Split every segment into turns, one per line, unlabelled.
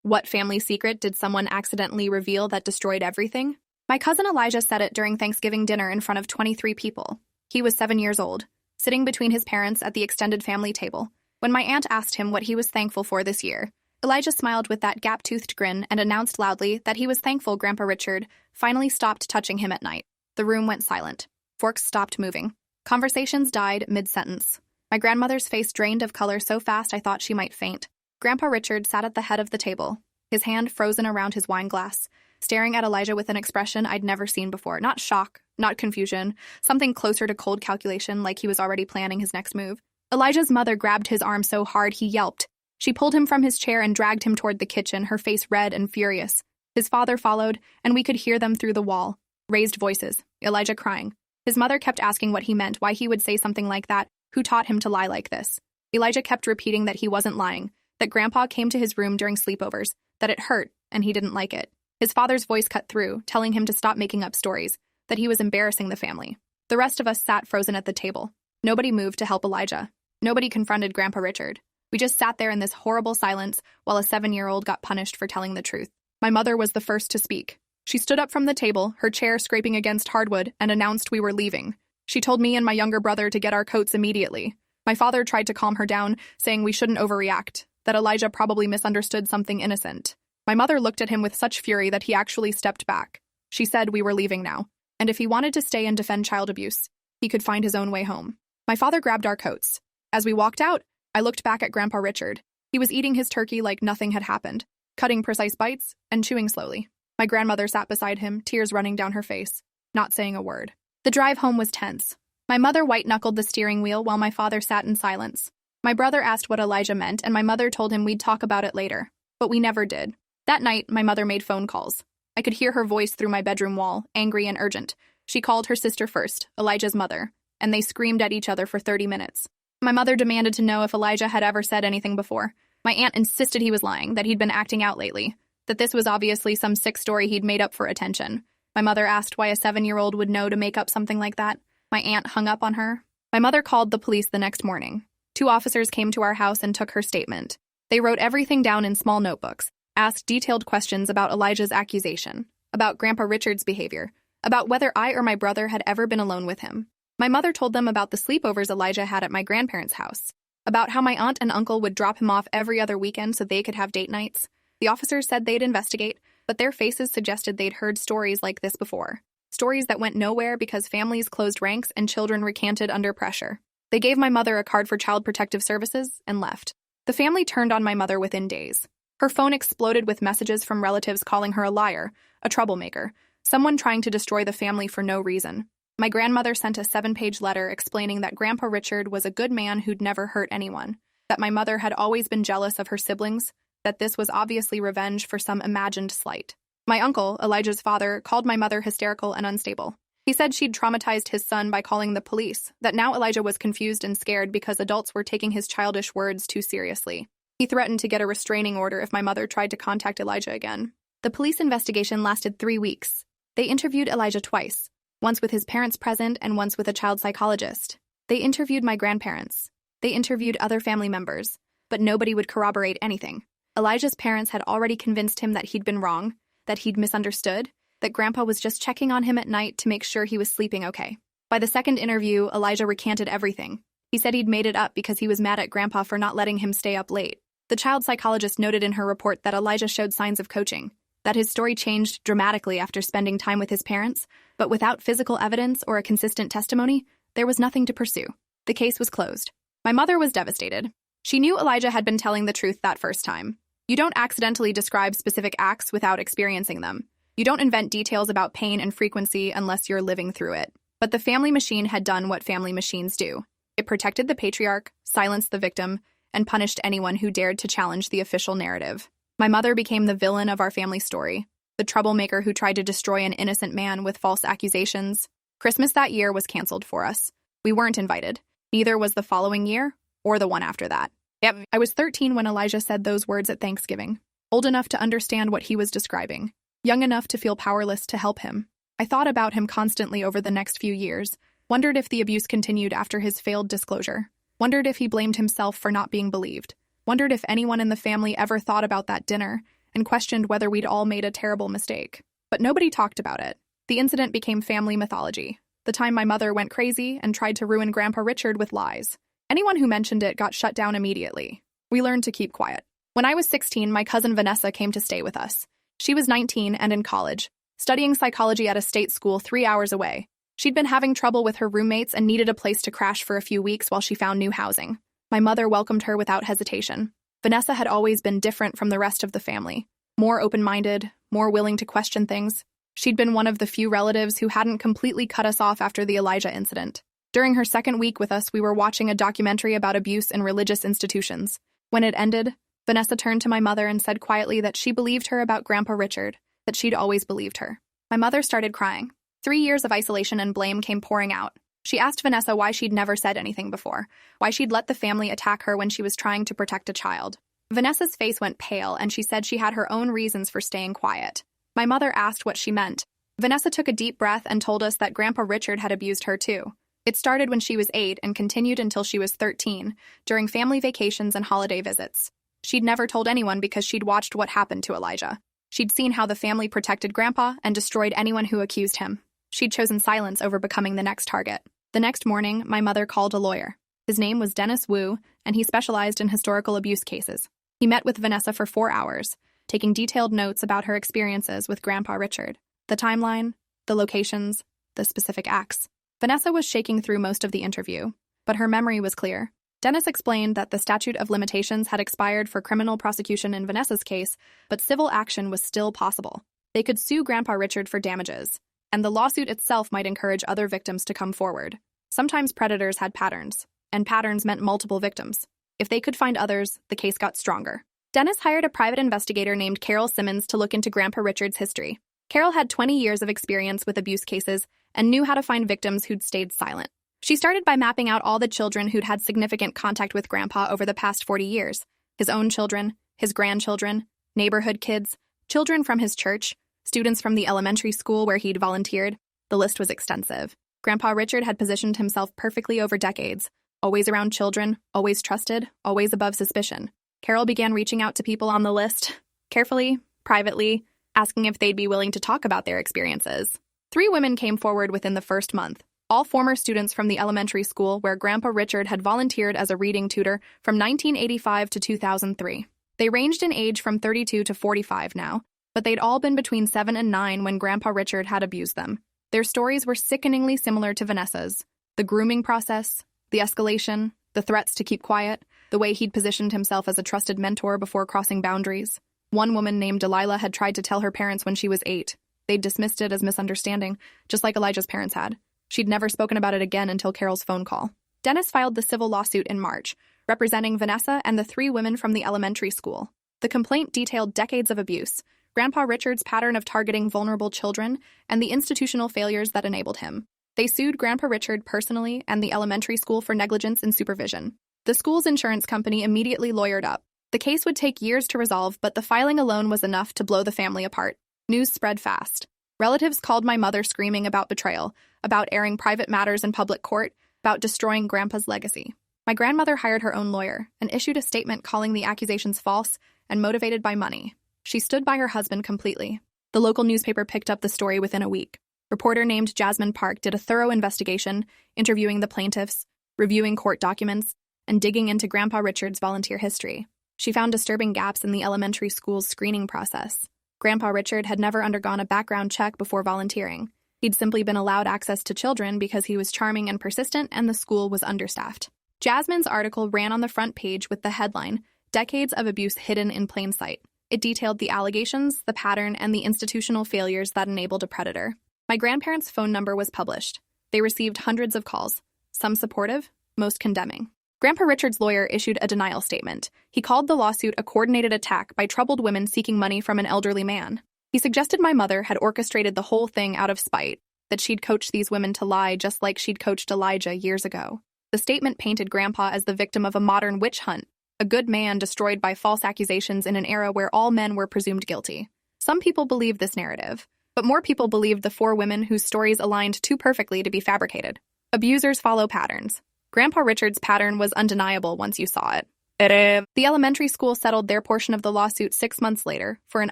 What family secret did someone accidentally reveal that destroyed everything? My cousin Elijah said it during Thanksgiving dinner in front of 23 people. He was 7 years old, sitting between his parents at the extended family table. When my aunt asked him what he was thankful for this year, Elijah smiled with that gap-toothed grin and announced loudly that he was thankful Grandpa Richard finally stopped touching him at night. The room went silent. Forks stopped moving. Conversations died mid-sentence. My grandmother's face drained of color so fast I thought she might faint. Grandpa Richard sat at the head of the table, his hand frozen around his wine glass, staring at Elijah with an expression I'd never seen before. Not shock, not confusion, something closer to cold calculation, like he was already planning his next move. Elijah's mother grabbed his arm so hard he yelped. She pulled him from his chair and dragged him toward the kitchen, her face red and furious. His father followed, and we could hear them through the wall. Raised voices, Elijah crying. His mother kept asking what he meant, why he would say something like that, who taught him to lie like this. Elijah kept repeating that he wasn't lying, that Grandpa came to his room during sleepovers, that it hurt, and he didn't like it. His father's voice cut through, telling him to stop making up stories, that he was embarrassing the family. The rest of us sat frozen at the table. Nobody moved to help Elijah. Nobody confronted Grandpa Richard. We just sat there in this horrible silence while a 7-year-old got punished for telling the truth. My mother was the first to speak. She stood up from the table, her chair scraping against hardwood, and announced we were leaving. She told me and my younger brother to get our coats immediately. My father tried to calm her down, saying we shouldn't overreact, that Elijah probably misunderstood something innocent. My mother looked at him with such fury that he actually stepped back. She said we were leaving now, and if he wanted to stay and defend child abuse, he could find his own way home. My father grabbed our coats. As we walked out, I looked back at Grandpa Richard. He was eating his turkey like nothing had happened, cutting precise bites and chewing slowly. My grandmother sat beside him, tears running down her face, not saying a word. The drive home was tense. My mother white-knuckled the steering wheel while my father sat in silence. My brother asked what Elijah meant, and my mother told him we'd talk about it later. But we never did. That night, my mother made phone calls. I could hear her voice through my bedroom wall, angry and urgent. She called her sister first, Elijah's mother, and they screamed at each other for 30 minutes. My mother demanded to know if Elijah had ever said anything before. My aunt insisted he was lying, that he'd been acting out lately, that this was obviously some sick story he'd made up for attention. My mother asked why a 7-year-old would know to make up something like that. My aunt hung up on her. My mother called the police the next morning. 2 officers came to our house and took her statement. They wrote everything down in small notebooks, asked detailed questions about Elijah's accusation, about Grandpa Richard's behavior, about whether I or my brother had ever been alone with him. My mother told them about the sleepovers Elijah had at my grandparents' house, about how my aunt and uncle would drop him off every other weekend so they could have date nights. The officers said they'd investigate, but their faces suggested they'd heard stories like this before. Stories that went nowhere because families closed ranks and children recanted under pressure. They gave my mother a card for Child Protective Services and left. The family turned on my mother within days. Her phone exploded with messages from relatives calling her a liar, a troublemaker, someone trying to destroy the family for no reason. My grandmother sent a 7-page letter explaining that Grandpa Richard was a good man who'd never hurt anyone, that my mother had always been jealous of her siblings, that this was obviously revenge for some imagined slight. My uncle, Elijah's father, called my mother hysterical and unstable. He said she'd traumatized his son by calling the police, that now Elijah was confused and scared because adults were taking his childish words too seriously. He threatened to get a restraining order if my mother tried to contact Elijah again. The police investigation lasted 3 weeks. They interviewed Elijah twice, once with his parents present and once with a child psychologist. They interviewed my grandparents. They interviewed other family members, but nobody would corroborate anything. Elijah's parents had already convinced him that he'd been wrong, that he'd misunderstood, that Grandpa was just checking on him at night to make sure he was sleeping okay. By the second interview, Elijah recanted everything. He said he'd made it up because he was mad at Grandpa for not letting him stay up late. The child psychologist noted in her report that Elijah showed signs of coaching, that his story changed dramatically after spending time with his parents, but without physical evidence or a consistent testimony, there was nothing to pursue. The case was closed. My mother was devastated. She knew Elijah had been telling the truth that first time. You don't accidentally describe specific acts without experiencing them. You don't invent details about pain and frequency unless you're living through it. But the family machine had done what family machines do. It protected the patriarch, silenced the victim, and punished anyone who dared to challenge the official narrative. My mother became the villain of our family story, the troublemaker who tried to destroy an innocent man with false accusations. Christmas that year was canceled for us. We weren't invited. Neither was the following year or the one after that. Yep, I was 13 when Elijah said those words at Thanksgiving, old enough to understand what he was describing, young enough to feel powerless to help him. I thought about him constantly over the next few years, wondered if the abuse continued after his failed disclosure, wondered if he blamed himself for not being believed, wondered if anyone in the family ever thought about that dinner and questioned whether we'd all made a terrible mistake. But nobody talked about it. The incident became family mythology. The time my mother went crazy and tried to ruin Grandpa Richard with lies. Anyone who mentioned it got shut down immediately. We learned to keep quiet. When I was 16, my cousin Vanessa came to stay with us. She was 19 and in college, studying psychology at a state school 3 hours away. She'd been having trouble with her roommates and needed a place to crash for a few weeks while she found new housing. My mother welcomed her without hesitation. Vanessa had always been different from the rest of the family. More open-minded, more willing to question things. She'd been one of the few relatives who hadn't completely cut us off after the Elijah incident. During her second week with us, we were watching a documentary about abuse in religious institutions. When it ended, Vanessa turned to my mother and said quietly that she believed her about Grandpa Richard, that she'd always believed her. My mother started crying. 3 years of isolation and blame came pouring out. She asked Vanessa why she'd never said anything before, why she'd let the family attack her when she was trying to protect a child. Vanessa's face went pale, and she said she had her own reasons for staying quiet. My mother asked what she meant. Vanessa took a deep breath and told us that Grandpa Richard had abused her too. It started when she was 8 and continued until she was 13, during family vacations and holiday visits. She'd never told anyone because she'd watched what happened to Elijah. She'd seen how the family protected Grandpa and destroyed anyone who accused him. She'd chosen silence over becoming the next target. The next morning, my mother called a lawyer. His name was Dennis Wu, and he specialized in historical abuse cases. He met with Vanessa for 4 hours, taking detailed notes about her experiences with Grandpa Richard, the timeline, the locations, the specific acts. Vanessa was shaking through most of the interview, but her memory was clear. Dennis explained that the statute of limitations had expired for criminal prosecution in Vanessa's case, but civil action was still possible. They could sue Grandpa Richard for damages, and the lawsuit itself might encourage other victims to come forward. Sometimes predators had patterns, and patterns meant multiple victims. If they could find others, the case got stronger. Dennis hired a private investigator named Carol Simmons to look into Grandpa Richard's history. Carol had 20 years of experience with abuse cases and knew how to find victims who'd stayed silent. She started by mapping out all the children who'd had significant contact with Grandpa over the past 40 years. His own children, his grandchildren, neighborhood kids, children from his church, students from the elementary school where he'd volunteered. The list was extensive. Grandpa Richard had positioned himself perfectly over decades, always around children, always trusted, always above suspicion. Carol began reaching out to people on the list, carefully, privately, asking if they'd be willing to talk about their experiences. 3 women came forward within the first month, all former students from the elementary school where Grandpa Richard had volunteered as a reading tutor from 1985 to 2003. They ranged in age from 32 to 45 now, but they'd all been between 7 and 9 when Grandpa Richard had abused them. Their stories were sickeningly similar to Vanessa's. The grooming process, the escalation, the threats to keep quiet, the way he'd positioned himself as a trusted mentor before crossing boundaries. One woman named Delilah had tried to tell her parents when she was 8. They'd dismissed it as misunderstanding, just like Elijah's parents had. She'd never spoken about it again until Carol's phone call. Dennis filed the civil lawsuit in March, representing Vanessa and the 3 women from the elementary school. The complaint detailed decades of abuse, Grandpa Richard's pattern of targeting vulnerable children, and the institutional failures that enabled him. They sued Grandpa Richard personally and the elementary school for negligence in supervision. The school's insurance company immediately lawyered up. The case would take years to resolve, but the filing alone was enough to blow the family apart. News spread fast. Relatives called my mother screaming about betrayal, about airing private matters in public court, about destroying Grandpa's legacy. My grandmother hired her own lawyer and issued a statement calling the accusations false and motivated by money. She stood by her husband completely. The local newspaper picked up the story within a week. Reporter named Jasmine Park did a thorough investigation, interviewing the plaintiffs, reviewing court documents, and digging into Grandpa Richard's volunteer history. She found disturbing gaps in the elementary school's screening process. Grandpa Richard had never undergone a background check before volunteering. He'd simply been allowed access to children because he was charming and persistent and the school was understaffed. Jasmine's article ran on the front page with the headline, "Decades of Abuse Hidden in Plain Sight." It detailed the allegations, the pattern, and the institutional failures that enabled a predator. My grandparents' phone number was published. They received hundreds of calls, some supportive, most condemning. Grandpa Richard's lawyer issued a denial statement. He called the lawsuit a coordinated attack by troubled women seeking money from an elderly man. He suggested my mother had orchestrated the whole thing out of spite, that she'd coached these women to lie just like she'd coached Elijah years ago. The statement painted Grandpa as the victim of a modern witch hunt, a good man destroyed by false accusations in an era where all men were presumed guilty. Some people believed this narrative, but more people believed the 4 women whose stories aligned too perfectly to be fabricated. Abusers follow patterns. Grandpa Richard's pattern was undeniable once you saw it. The elementary school settled their portion of the lawsuit 6 months later for an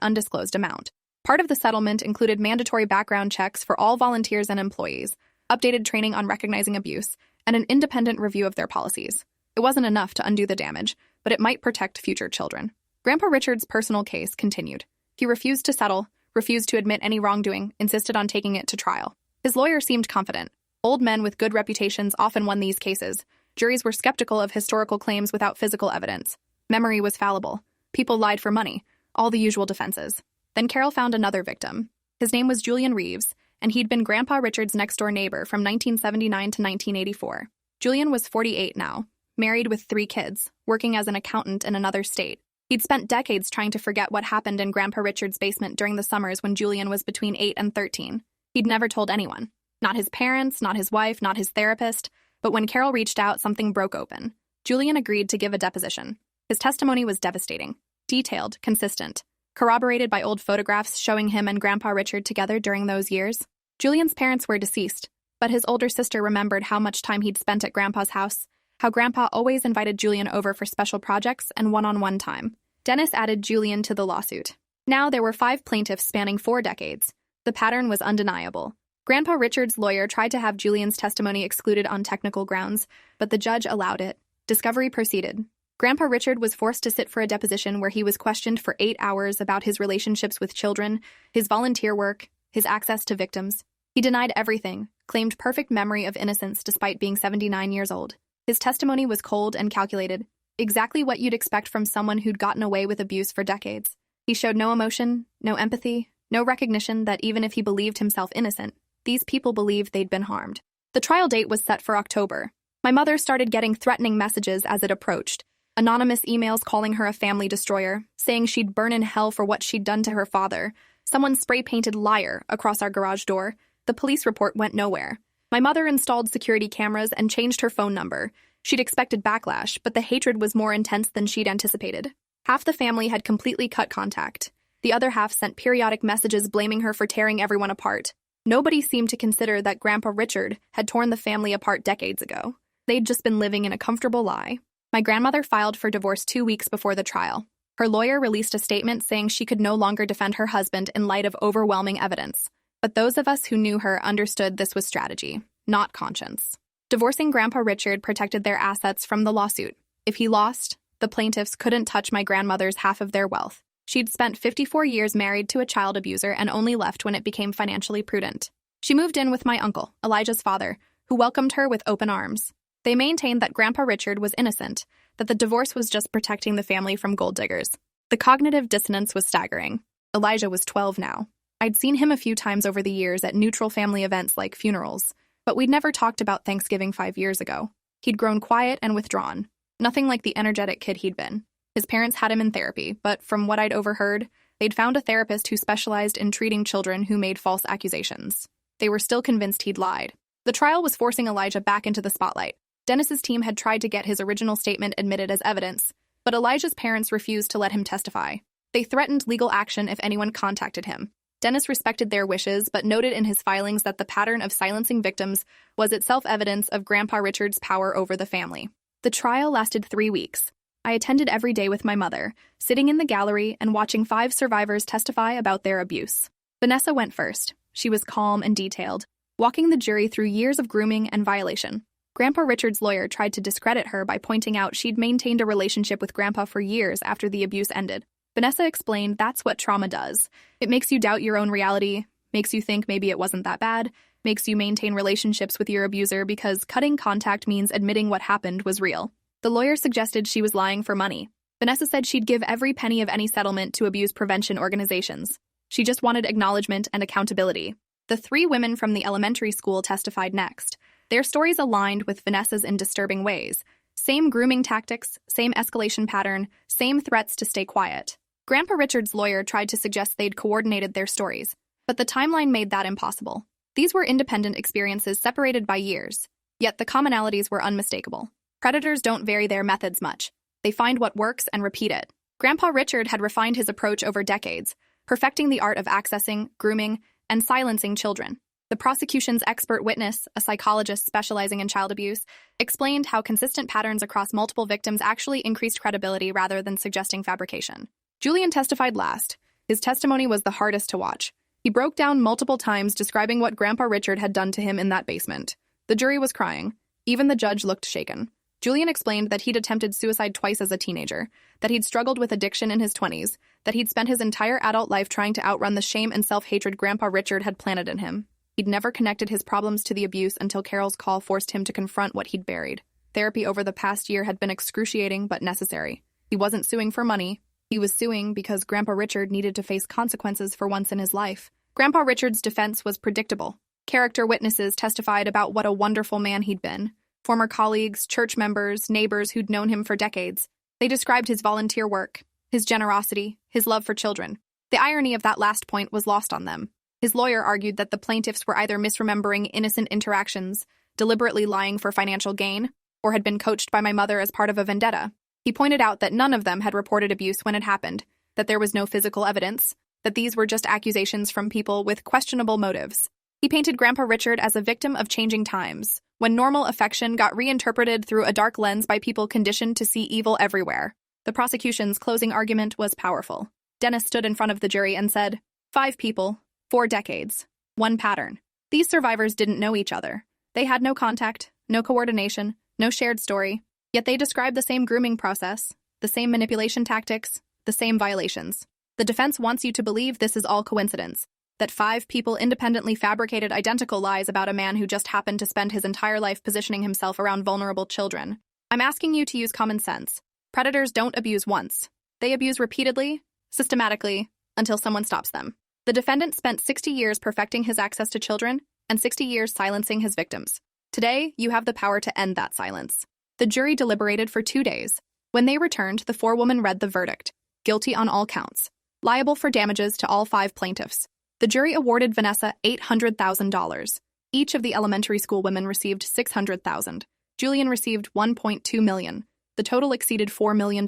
undisclosed amount. Part of the settlement included mandatory background checks for all volunteers and employees, updated training on recognizing abuse, and an independent review of their policies. It wasn't enough to undo the damage, but it might protect future children. Grandpa Richard's personal case continued. He refused to settle, refused to admit any wrongdoing, insisted on taking it to trial. His lawyer seemed confident. Old men with good reputations often won these cases. Juries were skeptical of historical claims without physical evidence. Memory was fallible. People lied for money. All the usual defenses. Then Carol found another victim. His name was Julian Reeves, and he'd been Grandpa Richard's next-door neighbor from 1979 to 1984. Julian was 48 now, married with 3 kids, working as an accountant in another state. He'd spent decades trying to forget what happened in Grandpa Richard's basement during the summers when Julian was between 8 and 13. He'd never told anyone. Not his parents, not his wife, not his therapist. But when Carol reached out, something broke open. Julian agreed to give a deposition. His testimony was devastating, detailed, consistent, corroborated by old photographs showing him and Grandpa Richard together during those years. Julian's parents were deceased, but his older sister remembered how much time he'd spent at Grandpa's house, how Grandpa always invited Julian over for special projects and one-on-one time. Dennis added Julian to the lawsuit. Now there were 5 plaintiffs spanning 4 decades. The pattern was undeniable. Grandpa Richard's lawyer tried to have Julian's testimony excluded on technical grounds, but the judge allowed it. Discovery proceeded. Grandpa Richard was forced to sit for a deposition where he was questioned for 8 hours about his relationships with children, his volunteer work, his access to victims. He denied everything, claimed perfect memory of innocence despite being 79 years old. His testimony was cold and calculated, exactly what you'd expect from someone who'd gotten away with abuse for decades. He showed no emotion, no empathy, no recognition that even if he believed himself innocent, these people believed they'd been harmed. The trial date was set for October. My mother started getting threatening messages as it approached. Anonymous emails calling her a family destroyer, saying she'd burn in hell for what she'd done to her father. Someone spray-painted liar across our garage door. The police report went nowhere. My mother installed security cameras and changed her phone number. She'd expected backlash, but the hatred was more intense than she'd anticipated. Half the family had completely cut contact. The other half sent periodic messages blaming her for tearing everyone apart. Nobody seemed to consider that Grandpa Richard had torn the family apart decades ago. They'd just been living in a comfortable lie. My grandmother filed for divorce 2 weeks before the trial. Her lawyer released a statement saying she could no longer defend her husband in light of overwhelming evidence. But those of us who knew her understood this was strategy, not conscience. Divorcing Grandpa Richard protected their assets from the lawsuit. If he lost, the plaintiffs couldn't touch my grandmother's half of their wealth. She'd spent 54 years married to a child abuser and only left when it became financially prudent. She moved in with my uncle, Elijah's father, who welcomed her with open arms. They maintained that Grandpa Richard was innocent, that the divorce was just protecting the family from gold diggers. The cognitive dissonance was staggering. Elijah was 12 now. I'd seen him a few times over the years at neutral family events like funerals, but we'd never talked about Thanksgiving 5 years ago. He'd grown quiet and withdrawn, nothing like the energetic kid he'd been. His parents had him in therapy, but from what I'd overheard, they'd found a therapist who specialized in treating children who made false accusations. They were still convinced he'd lied. The trial was forcing Elijah back into the spotlight. Dennis's team had tried to get his original statement admitted as evidence, but Elijah's parents refused to let him testify. They threatened legal action if anyone contacted him. Dennis respected their wishes, but noted in his filings that the pattern of silencing victims was itself evidence of Grandpa Richard's power over the family. The trial lasted 3 weeks. I attended every day with my mother, sitting in the gallery and watching 5 survivors testify about their abuse. Vanessa went first. She was calm and detailed, walking the jury through years of grooming and violation. Grandpa Richard's lawyer tried to discredit her by pointing out she'd maintained a relationship with Grandpa for years after the abuse ended. Vanessa explained that's what trauma does. It makes you doubt your own reality, makes you think maybe it wasn't that bad, makes you maintain relationships with your abuser because cutting contact means admitting what happened was real. The lawyer suggested she was lying for money. Vanessa said she'd give every penny of any settlement to abuse prevention organizations. She just wanted acknowledgement and accountability. The 3 women from the elementary school testified next. Their stories aligned with Vanessa's in disturbing ways. Same grooming tactics, same escalation pattern, same threats to stay quiet. Grandpa Richard's lawyer tried to suggest they'd coordinated their stories, but the timeline made that impossible. These were independent experiences separated by years, yet the commonalities were unmistakable. Predators don't vary their methods much. They find what works and repeat it. Grandpa Richard had refined his approach over decades, perfecting the art of accessing, grooming, and silencing children. The prosecution's expert witness, a psychologist specializing in child abuse, explained how consistent patterns across multiple victims actually increased credibility rather than suggesting fabrication. Julian testified last. His testimony was the hardest to watch. He broke down multiple times describing what Grandpa Richard had done to him in that basement. The jury was crying. Even the judge looked shaken. Julian explained that he'd attempted suicide twice as a teenager, that he'd struggled with addiction in his 20s, that he'd spent his entire adult life trying to outrun the shame and self-hatred Grandpa Richard had planted in him. He'd never connected his problems to the abuse until Carol's call forced him to confront what he'd buried. Therapy over the past year had been excruciating but necessary. He wasn't suing for money. He was suing because Grandpa Richard needed to face consequences for once in his life. Grandpa Richard's defense was predictable. Character witnesses testified about what a wonderful man he'd been. Former colleagues, church members, neighbors who'd known him for decades. They described his volunteer work, his generosity, his love for children. The irony of that last point was lost on them. His lawyer argued that the plaintiffs were either misremembering innocent interactions, deliberately lying for financial gain, or had been coached by my mother as part of a vendetta. He pointed out that none of them had reported abuse when it happened, that there was no physical evidence, that these were just accusations from people with questionable motives. He painted Grandpa Richard as a victim of changing times, when normal affection got reinterpreted through a dark lens by people conditioned to see evil everywhere. The prosecution's closing argument was powerful. Dennis stood in front of the jury and said, 5 people, 4 decades, 1 pattern. These survivors didn't know each other. They had no contact, no coordination, no shared story, yet they described the same grooming process, the same manipulation tactics, the same violations. The defense wants you to believe this is all coincidence, that 5 people independently fabricated identical lies about a man who just happened to spend his entire life positioning himself around vulnerable children. I'm asking you to use common sense. Predators don't abuse once. They abuse repeatedly, systematically, until someone stops them. The defendant spent 60 years perfecting his access to children and 60 years silencing his victims. Today, you have the power to end that silence. The jury deliberated for 2 days. When they returned, the forewoman read the verdict. Guilty on all counts. Liable for damages to all 5 plaintiffs. The jury awarded Vanessa $800,000. Each of the elementary school women received $600,000. Julian received $1.2 million. The total exceeded $4 million.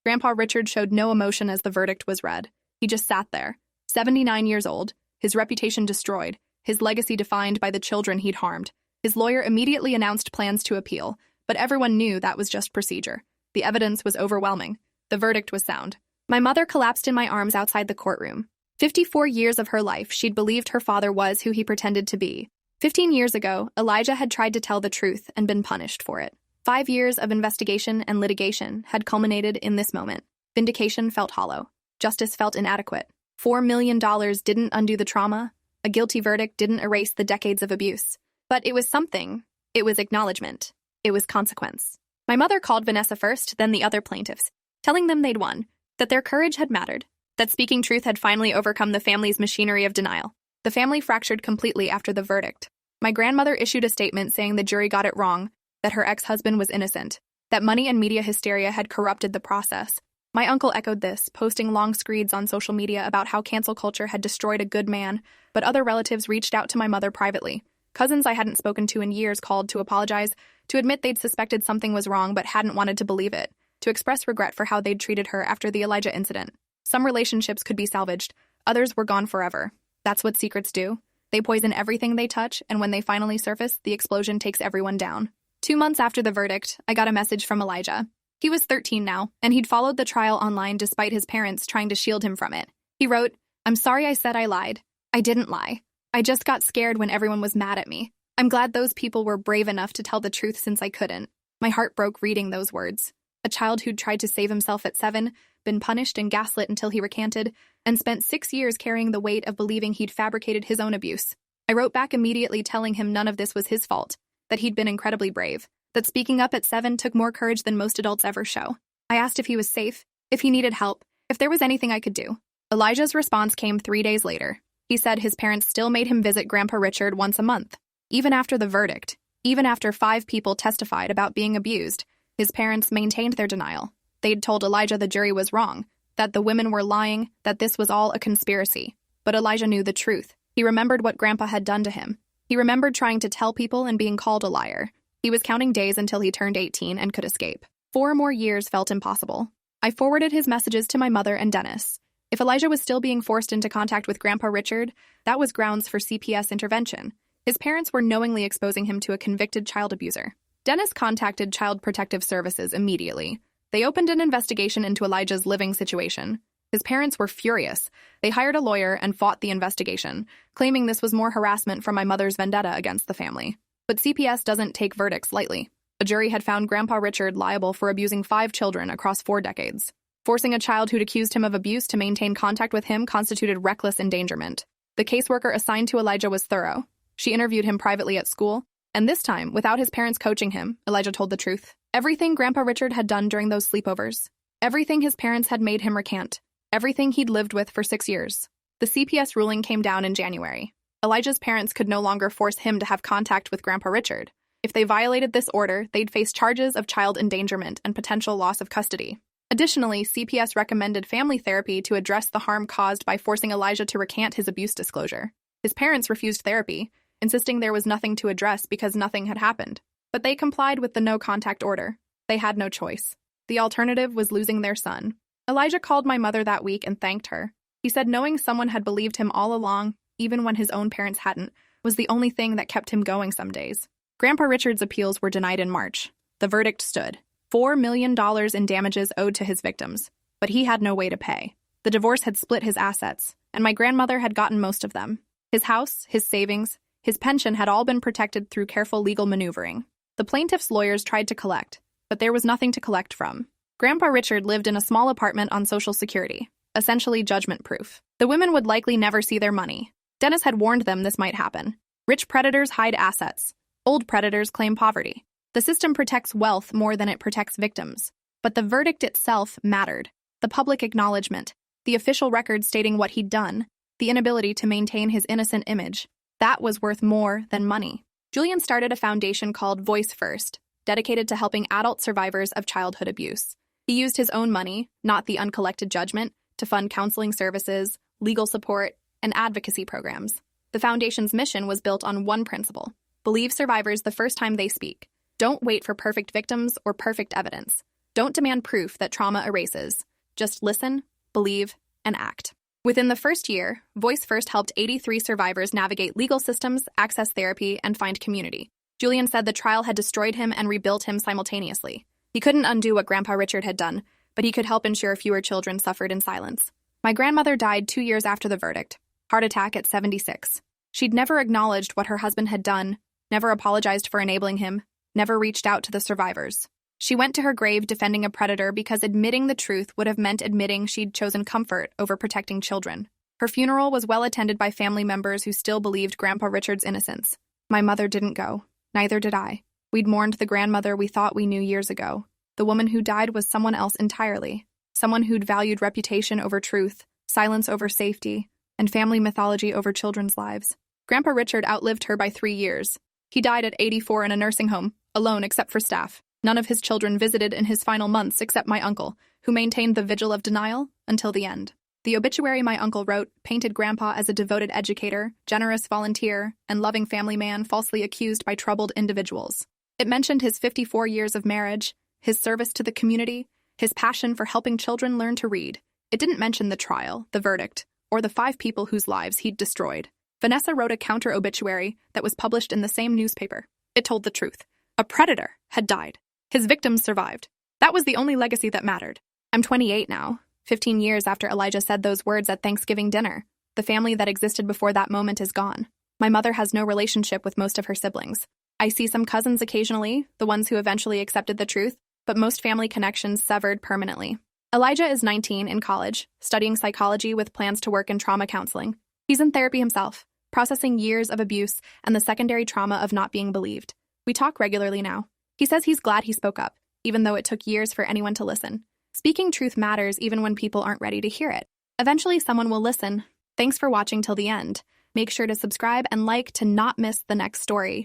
Grandpa Richard showed no emotion as the verdict was read. He just sat there. 79 years old, his reputation destroyed, his legacy defined by the children he'd harmed. His lawyer immediately announced plans to appeal, but everyone knew that was just procedure. The evidence was overwhelming. The verdict was sound. My mother collapsed in my arms outside the courtroom. 54 years of her life, she'd believed her father was who he pretended to be. 15 years ago, Elijah had tried to tell the truth and been punished for it. 5 years of investigation and litigation had culminated in this moment. Vindication felt hollow. Justice felt inadequate. $4 million didn't undo the trauma. A guilty verdict didn't erase the decades of abuse. But it was something. It was acknowledgement. It was consequence. My mother called Vanessa first, then the other plaintiffs, telling them they'd won, that their courage had mattered, that speaking truth had finally overcome the family's machinery of denial. The family fractured completely after the verdict. My grandmother issued a statement saying the jury got it wrong, that her ex-husband was innocent, that money and media hysteria had corrupted the process. My uncle echoed this, posting long screeds on social media about how cancel culture had destroyed a good man, but other relatives reached out to my mother privately. Cousins I hadn't spoken to in years called to apologize, to admit they'd suspected something was wrong but hadn't wanted to believe it, to express regret for how they'd treated her after the Elijah incident. Some relationships could be salvaged, others were gone forever. That's what secrets do. They poison everything they touch, and when they finally surface, the explosion takes everyone down. 2 months after the verdict, I got a message from Elijah. He was 13 now, and he'd followed the trial online despite his parents trying to shield him from it. He wrote, "I'm sorry I said I lied. I didn't lie. I just got scared when everyone was mad at me. I'm glad those people were brave enough to tell the truth since I couldn't." My heart broke reading those words. A child who'd tried to save himself at 7, been punished and gaslit until he recanted, and spent 6 years carrying the weight of believing he'd fabricated his own abuse. I wrote back immediately telling him none of this was his fault, that he'd been incredibly brave, that speaking up at 7 took more courage than most adults ever show. I asked if he was safe, if he needed help, if there was anything I could do. Elijah's response came 3 days later. He said his parents still made him visit Grandpa Richard once a month. Even after the verdict, even after 5 people testified about being abused, his parents maintained their denial. They'd told Elijah the jury was wrong, that the women were lying, that this was all a conspiracy. But Elijah knew the truth. He remembered what Grandpa had done to him. He remembered trying to tell people and being called a liar. He was counting days until he turned 18 and could escape. 4 more years felt impossible. I forwarded his messages to my mother and Dennis. If Elijah was still being forced into contact with Grandpa Richard, that was grounds for CPS intervention. His parents were knowingly exposing him to a convicted child abuser. Dennis contacted Child Protective Services immediately. They opened an investigation into Elijah's living situation. His parents were furious. They hired a lawyer and fought the investigation, claiming this was more harassment from my mother's vendetta against the family. But CPS doesn't take verdicts lightly. A jury had found Grandpa Richard liable for abusing 5 children across 4 decades. Forcing a child who'd accused him of abuse to maintain contact with him constituted reckless endangerment. The caseworker assigned to Elijah was thorough. She interviewed him privately at school, and this time, without his parents coaching him, Elijah told the truth. Everything Grandpa Richard had done during those sleepovers. Everything his parents had made him recant. Everything he'd lived with for 6 years. The CPS ruling came down in January. Elijah's parents could no longer force him to have contact with Grandpa Richard. If they violated this order, they'd face charges of child endangerment and potential loss of custody. Additionally, CPS recommended family therapy to address the harm caused by forcing Elijah to recant his abuse disclosure. His parents refused therapy, insisting there was nothing to address because nothing had happened. But they complied with the no-contact order. They had no choice. The alternative was losing their son. Elijah called my mother that week and thanked her. He said knowing someone had believed him all along, even when his own parents hadn't, was the only thing that kept him going some days. Grandpa Richard's appeals were denied in March. The verdict stood: $4 million in damages owed to his victims, but he had no way to pay. The divorce had split his assets, and my grandmother had gotten most of them. His house, his savings, his pension had all been protected through careful legal maneuvering. The plaintiff's lawyers tried to collect, but there was nothing to collect from. Grandpa Richard lived in a small apartment on Social Security, essentially judgment-proof. The women would likely never see their money. Dennis had warned them this might happen. Rich predators hide assets. Old predators claim poverty. The system protects wealth more than it protects victims. But the verdict itself mattered. The public acknowledgement, the official record stating what he'd done, the inability to maintain his innocent image, that was worth more than money. Julian started a foundation called Voice First, dedicated to helping adult survivors of childhood abuse. He used his own money, not the uncollected judgment, to fund counseling services, legal support, and advocacy programs. The foundation's mission was built on one principle: believe survivors the first time they speak. Don't wait for perfect victims or perfect evidence. Don't demand proof that trauma erases. Just listen, believe, and act. Within the first year, Voice First helped 83 survivors navigate legal systems, access therapy, and find community. Julian said the trial had destroyed him and rebuilt him simultaneously. He couldn't undo what Grandpa Richard had done, but he could help ensure fewer children suffered in silence. My grandmother died 2 years after the verdict. Heart attack at 76. She'd never acknowledged what her husband had done, never apologized for enabling him, never reached out to the survivors. She went to her grave defending a predator because admitting the truth would have meant admitting she'd chosen comfort over protecting children. Her funeral was well attended by family members who still believed Grandpa Richard's innocence. My mother didn't go. Neither did I. We'd mourned the grandmother we thought we knew years ago. The woman who died was someone else entirely. Someone who'd valued reputation over truth, silence over safety, and family mythology over children's lives. Grandpa Richard outlived her by 3 years. He died at 84 in a nursing home, alone except for staff. None of his children visited in his final months except my uncle, who maintained the vigil of denial until the end. The obituary my uncle wrote painted Grandpa as a devoted educator, generous volunteer, and loving family man falsely accused by troubled individuals. It mentioned his 54 years of marriage, his service to the community, his passion for helping children learn to read. It didn't mention the trial, the verdict, or the 5 people whose lives he'd destroyed. Vanessa wrote a counter-obituary that was published in the same newspaper. It told the truth. A predator had died. His victims survived. That was the only legacy that mattered. I'm 28 now, 15 years after Elijah said those words at Thanksgiving dinner. The family that existed before that moment is gone. My mother has no relationship with most of her siblings. I see some cousins occasionally, the ones who eventually accepted the truth, but most family connections severed permanently. Elijah is 19 in college, studying psychology with plans to work in trauma counseling. He's in therapy himself, processing years of abuse and the secondary trauma of not being believed. We talk regularly now. He says he's glad he spoke up, even though it took years for anyone to listen. Speaking truth matters even when people aren't ready to hear it. Eventually someone will listen. Thanks for watching till the end. Make sure to subscribe and like to not miss the next story.